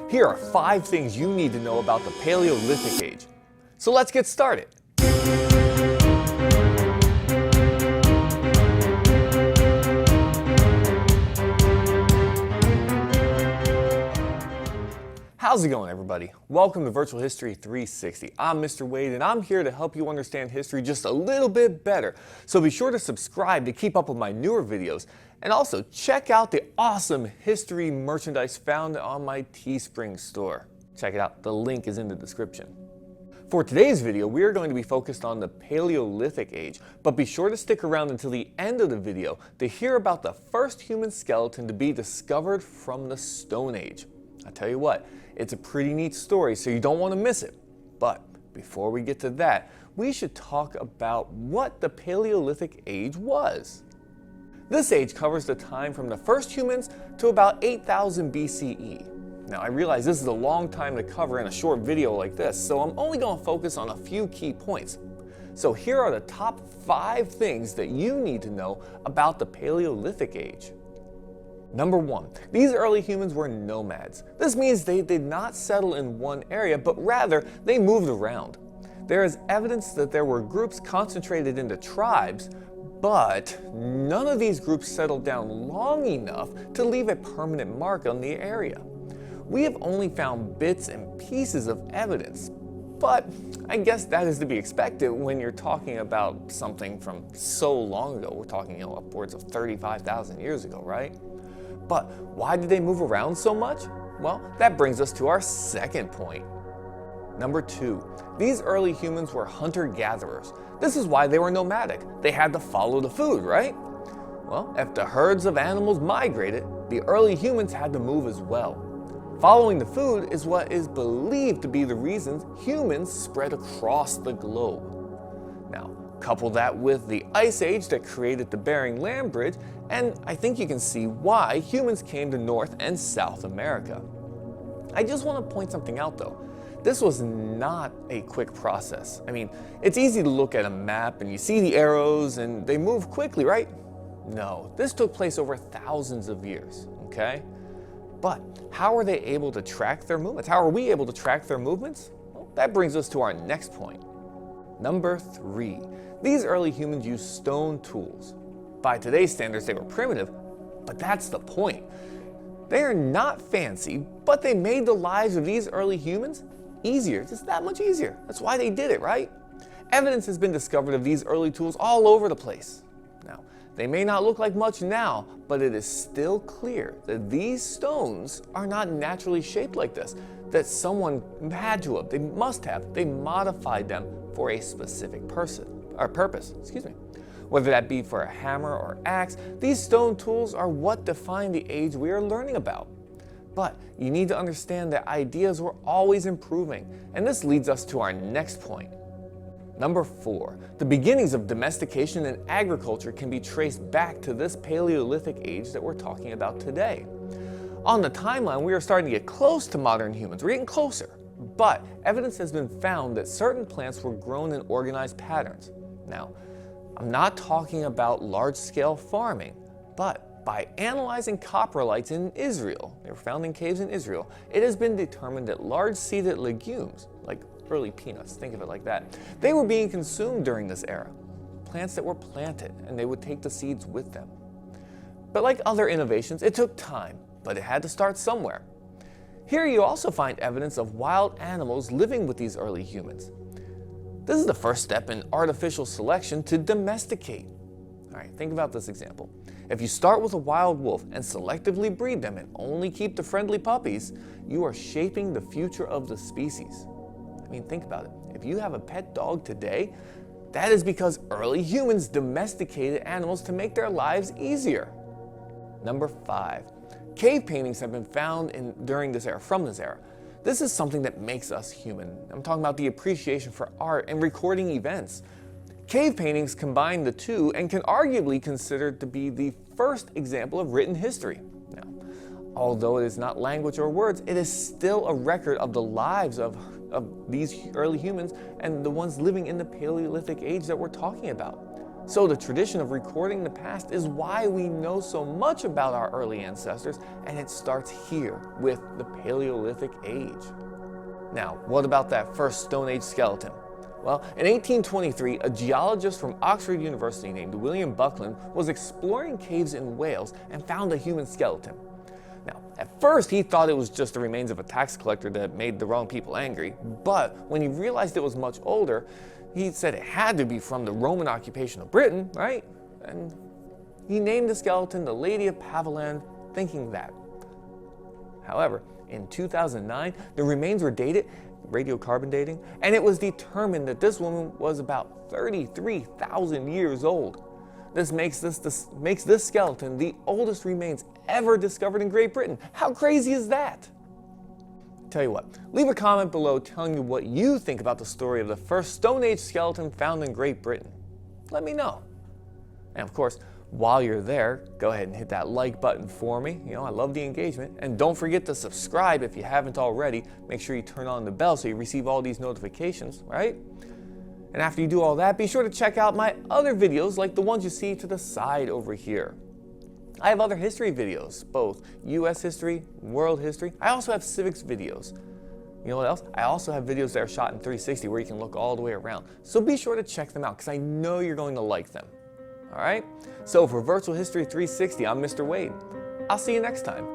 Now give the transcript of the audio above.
Here are 5 things you need to know about the Paleolithic Age. So let's get started. How's it going, everybody? Welcome to Virtual History 360. I'm Mr. Wade, and I'm here to help you understand history just a little bit better. So be sure to subscribe to keep up with my newer videos, and also check out the awesome history merchandise found on my Teespring store. Check it out, the link is in the description. For today's video, we are going to be focused on the Paleolithic Age, but be sure to stick around until the end of the video to hear about the first human skeleton to be discovered from the Stone Age. I tell you what, it's a pretty neat story, so you don't want to miss it. But before we get to that, we should talk about what the Paleolithic Age was. This age covers the time from the first humans to about 8000 BCE. Now, I realize this is a long time to cover in a short video like this, so I'm only going to focus on a few key points. So here are the top 5 things that you need to know about the Paleolithic Age. Number 1, these early humans were nomads. This means they did not settle in one area, but rather they moved around. There is evidence that there were groups concentrated into tribes, but none of these groups settled down long enough to leave a permanent mark on the area. We have only found bits and pieces of evidence, but I guess that is to be expected when you're talking about something from so long ago. We're talking upwards of 35,000 years ago, right? But why did they move around so much? Well, that brings us to our second point. Number 2, these early humans were hunter-gatherers. This is why they were nomadic. They had to follow the food, right? Well, if the herds of animals migrated, the early humans had to move as well. Following the food is what is believed to be the reason humans spread across the globe. Now, couple that with the Ice Age that created the Bering Land Bridge, and I think you can see why humans came to North and South America. I just want to point something out though. This was not a quick process. I mean, it's easy to look at a map and you see the arrows and they move quickly, right? No, this took place over thousands of years, okay? But how are they able to track their movements? How are we able to track their movements? Well, that brings us to our next point. Number 3, these early humans used stone tools. By today's standards, they were primitive, but that's the point. They are not fancy, but they made the lives of these early humans easier, just that much easier. That's why they did it, right? Evidence has been discovered of these early tools all over the place. Now, they may not look like much now, but it is still clear that these stones are not naturally shaped like this, that someone had to have, they must have, they modified them for a specific purpose. Whether that be for a hammer or axe, these stone tools are what define the age we are learning about. But you need to understand that ideas were always improving, and this leads us to our next point. Number 4, the beginnings of domestication and agriculture can be traced back to this Paleolithic Age that we're talking about today. On the timeline, we are starting to get close to modern humans. We're getting closer. But evidence has been found that certain plants were grown in organized patterns. Now, I'm not talking about large-scale farming, but by analyzing coprolites in Israel, they were found in caves in Israel, it has been determined that large-seeded legumes, like early peanuts, think of it like that, they were being consumed during this era. Plants that were planted, and they would take the seeds with them. But like other innovations, it took time, but it had to start somewhere. Here you also find evidence of wild animals living with these early humans. This is the first step in artificial selection to domesticate. All right, think about this example. If you start with a wild wolf and selectively breed them and only keep the friendly puppies, you are shaping the future of the species. I mean, think about it. If you have a pet dog today, that is because early humans domesticated animals to make their lives easier. Number 5, cave paintings have been found from this era. This is something that makes us human. I'm talking about the appreciation for art and recording events. Cave paintings combine the two and can arguably be considered to be the first example of written history. Now, although it is not language or words, it is still a record of the lives of these early humans and the ones living in the Paleolithic Age that we're talking about. So the tradition of recording the past is why we know so much about our early ancestors, and it starts here with the Paleolithic Age. Now, what about that first Stone Age skeleton? Well, in 1823, a geologist from Oxford University named William Buckland was exploring caves in Wales and found a human skeleton. Now, at first he thought it was just the remains of a tax collector that made the wrong people angry, but when he realized it was much older, he said it had to be from the Roman occupation of Britain, right? And he named the skeleton the Lady of Paviland, thinking that. However, in 2009, the remains were dated, radiocarbon dating, and it was determined that this woman was about 33,000 years old. This makes this skeleton the oldest remains ever discovered in Great Britain. How crazy is that? Tell you what, leave a comment below telling me what you think about the story of the first Stone Age skeleton found in Great Britain. Let me know. And of course, while you're there, go ahead and hit that like button for me. I love the engagement. And don't forget to subscribe if you haven't already. Make sure you turn on the bell so you receive all these notifications, right? And after you do all that, be sure to check out my other videos like the ones you see to the side over here. I have other history videos, both US history, world history. I also have civics videos. You know what else? I also have videos that are shot in 360 where you can look all the way around. So be sure to check them out because I know you're going to like them. All right? So for Virtual History 360, I'm Mr. Wade. I'll see you next time.